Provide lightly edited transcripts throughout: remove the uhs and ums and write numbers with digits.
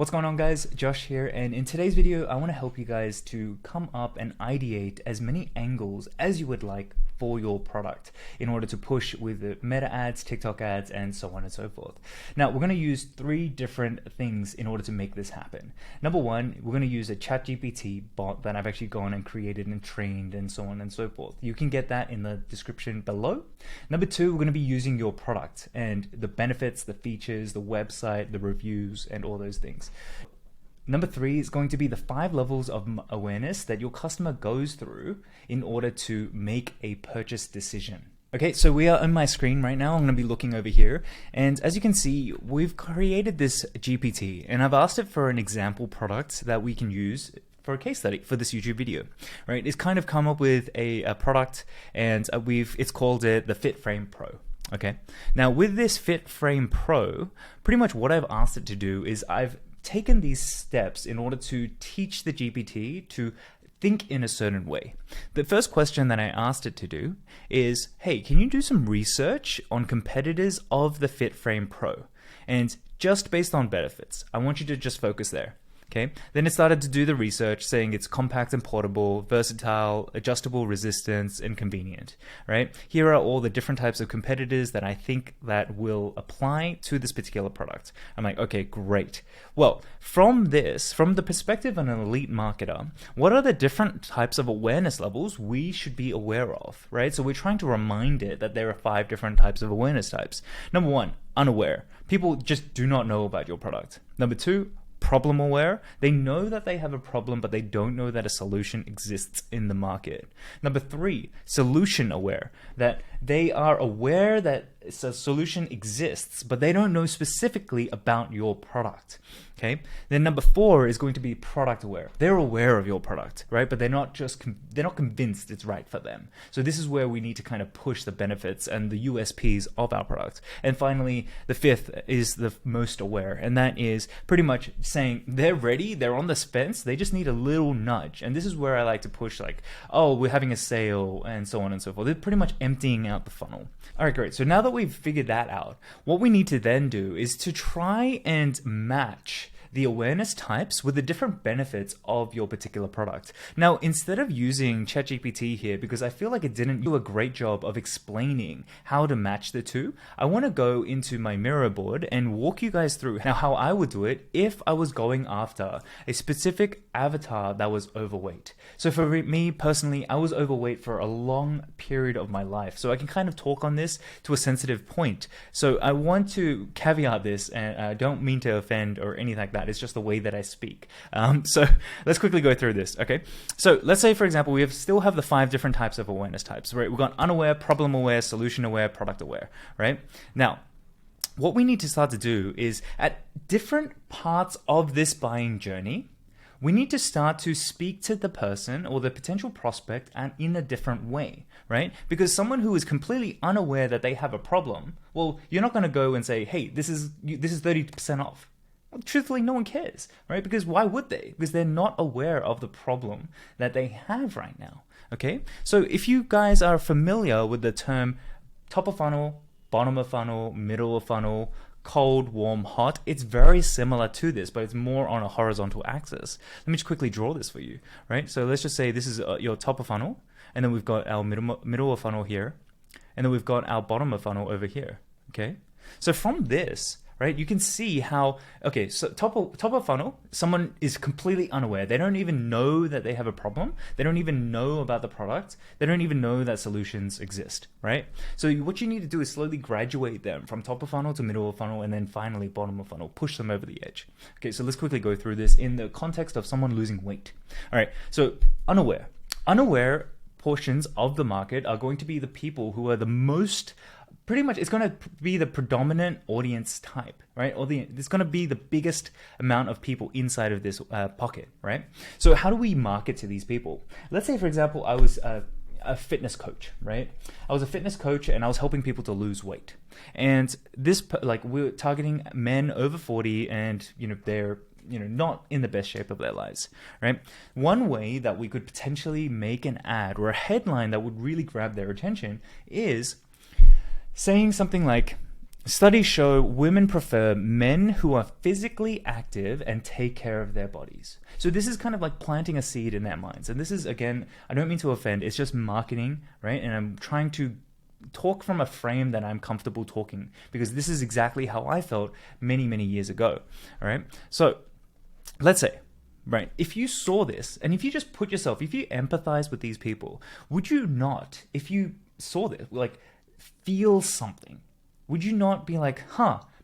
What's going on, guys? Josh here, and in today's video I want to help you guys to come up and ideate as many angles as you would like for your product in order to push with the meta ads, TikTok ads, and so on and so forth. Now we're going to use three different things in order to make this happen. Number one, we're going to use a ChatGPT bot that I've actually gone and created and trained and so on and so forth. You can get that in the description below. Number two, we're going to be using your product and the benefits, the features, the website, the reviews, and all those things. Number three is going to be the 5 levels of awareness that your customer goes through in order to make a purchase decision. Okay, so we are on my screen right now. I'm going to be looking over here, and as you can see, we've created this GPT, and I've asked it for an example product that we can use for a case study for this YouTube video, right? It's kind of come up with a product, and it's called it the Fit Frame Pro. Okay, now with this Fit Frame Pro, pretty much what I've asked it to do is I've taken these steps in order to teach the GPT to think in a certain way. The first question that I asked it to do is, hey, can you do some research on competitors of the Fit Frame Pro? And just based on benefits, I want you to just focus there. Okay. Then it started to do the research, saying it's compact and portable, versatile, adjustable resistance, and convenient, right? Here are all the different types of competitors that I think that will apply to this particular product. I'm like, okay, great. Well, from the perspective of an elite marketer, what are the different types of awareness levels we should be aware of, right? So we're trying to remind it that there are 5 different types of awareness types. Number one, unaware. People just do not know about your product. Number two, problem aware. They know that they have a problem, but they don't know that a solution exists in the market. Number 3, solution aware, that they are aware that a solution exists, but they don't know specifically about your product. Okay. Then number 4 is going to be product aware. They're aware of your product, right? But they're not convinced it's right for them. So this is where we need to kind of push the benefits and the USPs of our product. And finally, the 5th is the most aware, and that is pretty much saying they're ready, they're on the fence, they just need a little nudge. And this is where I like to push, like, oh, we're having a sale and so on and so forth. They're pretty much emptying out the funnel. All right, great. So now that we've figured that out, what we need to then do is to try and match the awareness types with the different benefits of your particular product. Now, instead of using ChatGPT here, because I feel like it didn't do a great job of explaining how to match the two, I want to go into my mirror board and walk you guys through how I would do it if I was going after a specific avatar that was overweight. So for me personally, I was overweight for a long period of my life. So I can kind of talk on this to a sensitive point. So I want to caveat this, and I don't mean to offend or anything like that. It's just the way that I speak. So let's quickly go through this. Okay. So let's say, for example, we still have the 5 different types of awareness types, right? We've got unaware, problem aware, solution aware, product aware, right? Now, what we need to start to do is at different parts of this buying journey, we need to start to speak to the person or the potential prospect and in a different way, right? Because someone who is completely unaware that they have a problem, well, you're not going to go and say, hey, this is 30% off. Well, truthfully, no one cares, right? Because why would they? Because they're not aware of the problem that they have right now, okay? So if you guys are familiar with the term top of funnel, bottom of funnel, middle of funnel, cold, warm, hot, it's very similar to this, but it's more on a horizontal axis. Let me just quickly draw this for you, right? So let's just say this is your top of funnel, and then we've got our middle of funnel here, and then we've got our bottom of funnel over here, okay? So from this, right, you can see how, okay, so top of funnel, someone is completely unaware. They don't even know that they have a problem. They don't even know about the product. They don't even know that solutions exist, right? So what you need to do is slowly graduate them from top of funnel to middle of funnel, and then finally bottom of funnel, push them over the edge. Okay, so let's quickly go through this in the context of someone losing weight. All right, so unaware portions of the market are going to be the people who are the most, pretty much, it's going to be the predominant audience type, right? Or it's going to be the biggest amount of people inside of this pocket, right? So how do we market to these people? Let's say, for example, I was a fitness coach, right? I was a fitness coach and I was helping people to lose weight. And this, like, we're targeting men over 40 and, they're not in the best shape of their lives, right? One way that we could potentially make an ad or a headline that would really grab their attention is saying something like, Studies show women prefer men who are physically active and take care of their bodies. So this is kind of like planting a seed in their minds. And this is, again, I don't mean to offend, it's just marketing, right? And I'm trying to talk from a frame that I'm comfortable talking, because this is exactly how I felt many, many years ago, all right? So let's say, right, if you saw this, and if you just put yourself, if you empathize with these people, would you not, if you saw this, like, feel something? Would you not be like,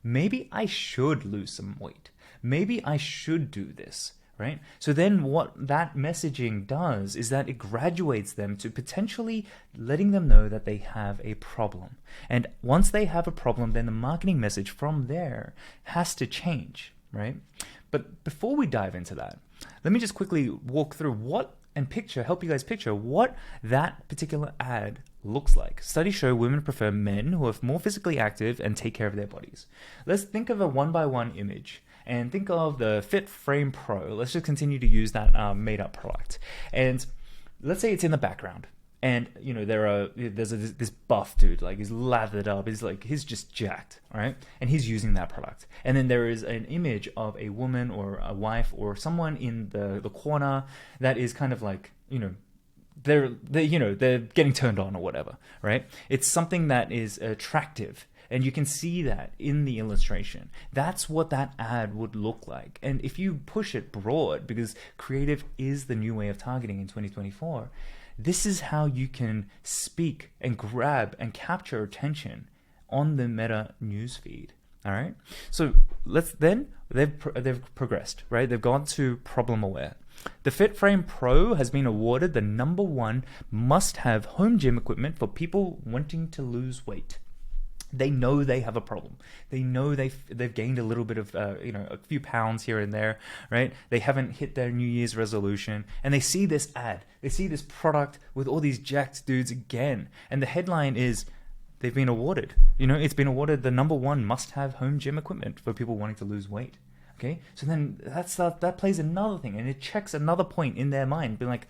maybe I should lose some weight. Maybe I should do this, right? So then what that messaging does is that it graduates them to potentially letting them know that they have a problem. And once they have a problem, then the marketing message from there has to change, right? But before we dive into that, let me just quickly walk through help you guys picture what that particular ad looks like. Studies show women prefer men who are more physically active and take care of their bodies. Let's think of a 1x1 image and think of the Fit Frame Pro. Let's just continue to use that made up product. And let's say it's in the background. And, you know, there's this buff dude, like he's lathered up, he's just jacked, all right? And he's using that product. And then there is an image of a woman or a wife or someone in the corner that is kind of like, you know, they're getting turned on or whatever, right? It's something that is attractive. And you can see that in the illustration. That's what that ad would look like. And if you push it broad, because creative is the new way of targeting in 2024, this is how you can speak and grab and capture attention on the Meta newsfeed. All right. So they've progressed, right? They've gone to problem aware. The Fit Frame Pro has been awarded the #1 must-have home gym equipment for people wanting to lose weight. They know they have a problem. They know they've gained a little bit of a few pounds here and there, right? They haven't hit their New Year's resolution, and they see this ad. They see this product with all these jacked dudes again, and the headline is they've been awarded. You know, it's been awarded the #1 must-have home gym equipment for people wanting to lose weight. Okay, so then that plays another thing, and it checks another point in their mind, being like,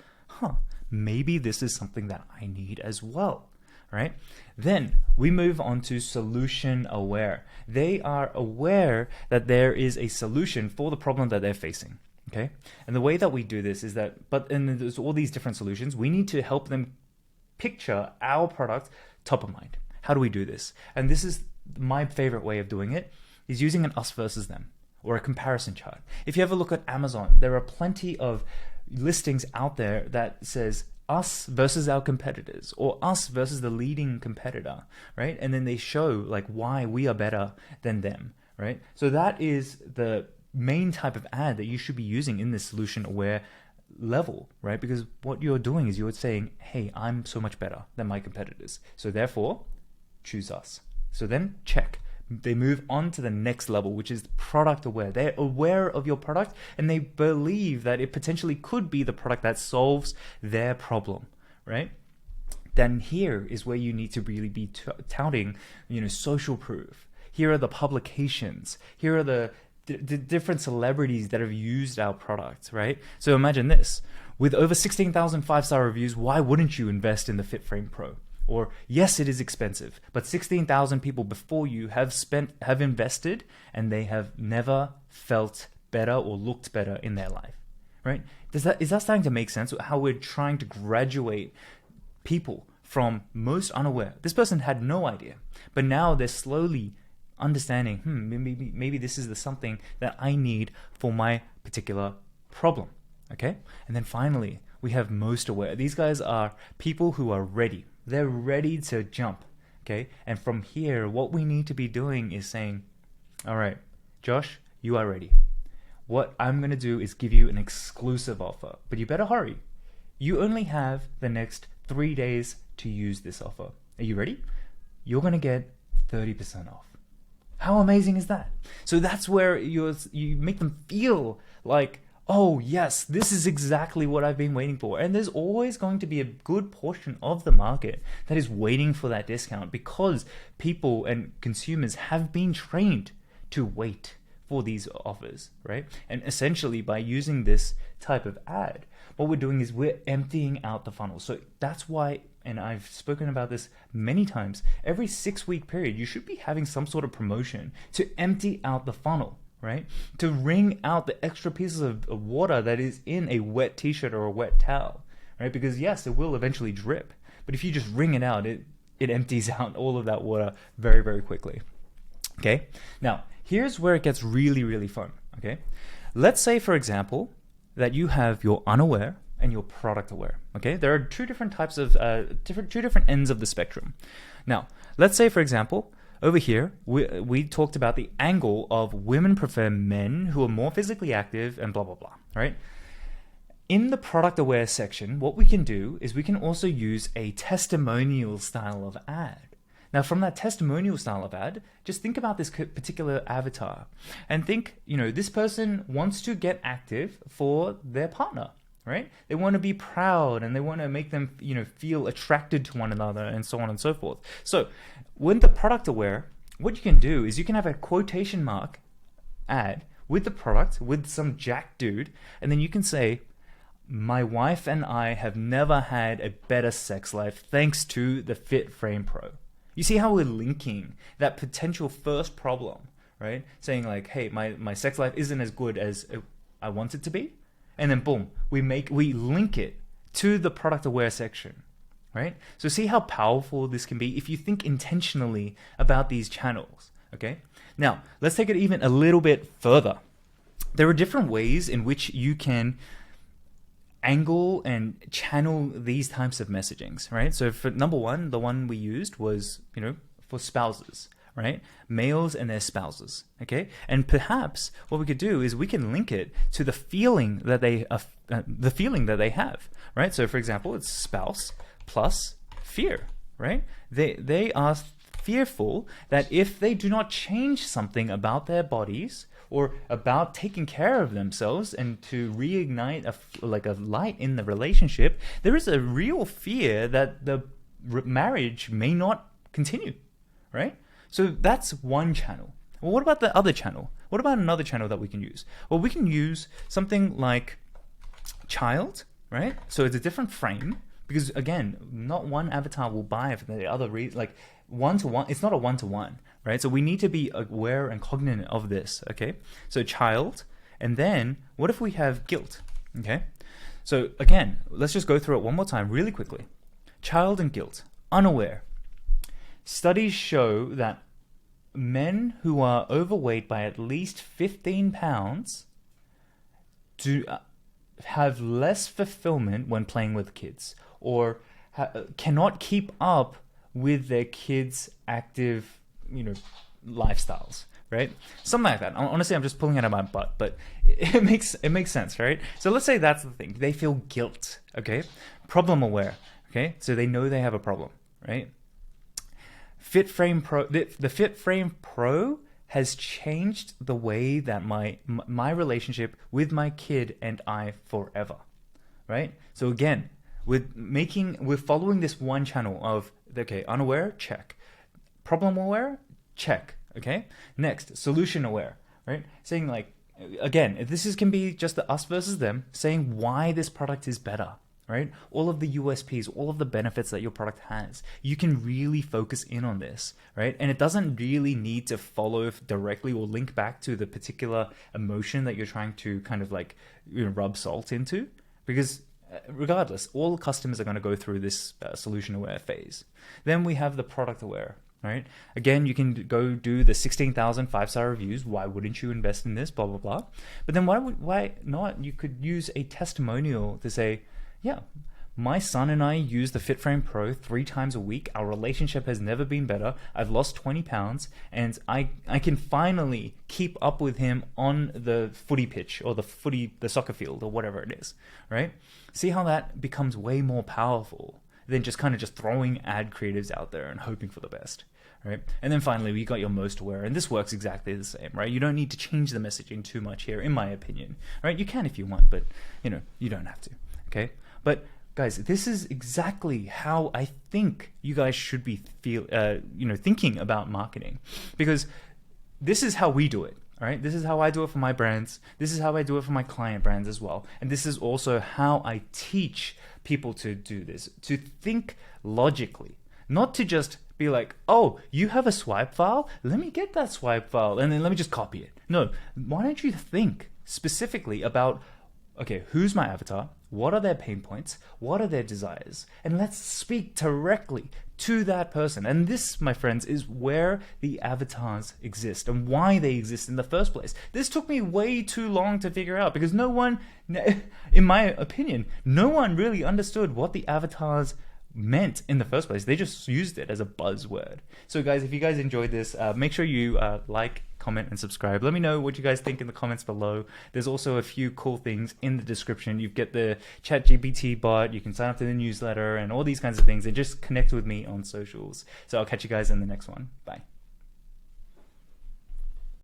maybe this is something that I need as well. Right? Then we move on to solution aware. They are aware that there is a solution for the problem that they're facing. Okay? And the way that we do this is that, and there's all these different solutions, we need to help them picture our product top of mind. How do we do this? And this is my favorite way of doing it, is using an us versus them or a comparison chart. If you ever look at Amazon, there are plenty of listings out there that says us versus our competitors, or us versus the leading competitor, right? And then they show like why we are better than them, right? So that is the main type of ad that you should be using in this solution aware level, right? Because what you're doing is you're saying, hey, I'm so much better than my competitors, so therefore choose us. So then check. They move on to the next level, which is product aware. They're aware of your product, and they believe that it potentially could be the product that solves their problem, right? Then here is where you need to really be touting, social proof. Here are the publications. Here are the different celebrities that have used our product, right? So imagine this. With over 16,000 5-star reviews, why wouldn't you invest in the Fit Frame Pro? Or, yes, it is expensive, but 16,000 people before you have invested, and they have never felt better or looked better in their life, right? Is that starting to make sense? How we're trying to graduate people from most unaware. This person had no idea, but now they're slowly understanding, maybe this is something that I need for my particular problem, okay? And then finally, we have most aware. These guys are people who are ready. They're ready to jump, okay? And from here, what we need to be doing is saying, all right, Josh, you are ready. What I'm going to do is give you an exclusive offer, but you better hurry. You only have the next 3 days to use this offer. Are you ready? You're going to get 30% off. How amazing is that? So that's where you make them feel like, oh yes, this is exactly what I've been waiting for. And there's always going to be a good portion of the market that is waiting for that discount, because people and consumers have been trained to wait for these offers, right? And essentially by using this type of ad, what we're doing is we're emptying out the funnel. So that's why and I've spoken about this many times, every 6-week period, you should be having some sort of promotion to empty out the funnel, right? To wring out the extra pieces of water that is in a wet t-shirt or a wet towel, right? Because yes, it will eventually drip, but if you just wring it out, it empties out all of that water very, very quickly. Okay, now here's where it gets really, really fun. Okay, let's say, for example, that you have your unaware and your product aware. Okay, there are two different types of two different ends of the spectrum. Now, let's say, for example, over here we talked about the angle of women prefer men who are more physically active and blah blah blah. Right? In the product aware section, what we can do is we can also use a testimonial style of ad. Now, from that testimonial style of ad, just think about this particular avatar and think, this person wants to get active for their partner, right? They want to be proud and they want to make them, feel attracted to one another and so on and so forth. So with the product aware, what you can do is you can have a quotation mark ad with the product, with some jack dude, and then you can say, my wife and I have never had a better sex life thanks to the Fit Frame Pro. You see how we're linking that potential first problem, right? Saying like, hey, my sex life isn't as good as I want it to be. And then boom, we link it to the product aware section, right? So see how powerful this can be if you think intentionally about these channels, okay? Now, let's take it even a little bit further. There are different ways in which you can angle and channel these types of messagings, right? So for number one, the one we used was, for spouses, right? Males and their spouses, okay? And perhaps what we could do is we can link it to the feeling that they have, right? So for example, it's spouse plus fear, right? They are fearful that if they do not change something about their bodies or about taking care of themselves and to reignite a light in the relationship, there is a real fear that the marriage may not continue, right? So that's one channel. Well, what about the other channel? What about another channel that we can use? Well, we can use something like child, right? So it's a different frame because, again, not one avatar will buy for the other reason. Like one-to-one, it's not a one-to-one, right? So we need to be aware and cognizant of this, okay? So child, and then what if we have guilt, okay? So again, let's just go through it one more time really quickly. Child and guilt, unaware. Studies show that men who are overweight by at least 15 pounds do have less fulfillment when playing with kids, or cannot keep up with their kids' active, lifestyles, right? Something like that. Honestly, I'm just pulling it out of my butt, but it makes sense, right? So let's say that's the thing. They feel guilt, okay? Problem aware, okay? So they know they have a problem, right? Fit Frame Pro, the Fit Frame Pro has changed the way that my relationship with my kid and I forever, right? So again, we're following this one channel of, okay, unaware, check. Problem aware, check, okay? Next, solution aware, right? Saying like, again, can be just the us versus them, saying why this product is better, right? All of the USPs, all of the benefits that your product has. You can really focus in on this, right? And it doesn't really need to follow directly or link back to the particular emotion that you're trying to kind of like rub salt into, because regardless, all customers are going to go through this solution aware phase. Then we have the product aware, right? Again, you can go do the 16,000 5-star reviews. Why wouldn't you invest in this? Blah, blah, blah. But then why not? You could use a testimonial to say, yeah, my son and I use the Fit Frame Pro 3 times a week. Our relationship has never been better. I've lost 20 pounds and I can finally keep up with him on the footy pitch or the soccer field or whatever it is, right? See how that becomes way more powerful than just throwing ad creatives out there and hoping for the best, right? And then finally, we got your most aware, and this works exactly the same, right? You don't need to change the messaging too much here, in my opinion, right? You can if you want, but you don't have to, okay? But guys, this is exactly how I think you guys should be thinking about marketing, because this is how we do it. All right, this is how I do it for my brands. This is how I do it for my client brands as well. And this is also how I teach people to do this, to think logically, not to just be like, oh, you have a swipe file? Let me get that swipe file and then let me just copy it. No, why don't you think specifically about, okay, who's my avatar? What are their pain points? What are their desires? And let's speak directly to that person. And this, my friends, is where the avatars exist and why they exist in the first place. This took me way too long to figure out because no one, in my opinion, no one really understood what the avatars meant in the first place. They just used it as a buzzword. So guys, if you guys enjoyed this, make sure you like, comment, and subscribe. Let me know what you guys think in the comments below. There's also a few cool things in the description. You get the ChatGPT bot, you can sign up to the newsletter and all these kinds of things, and just connect with me on socials. So I'll catch you guys in the next one. Bye.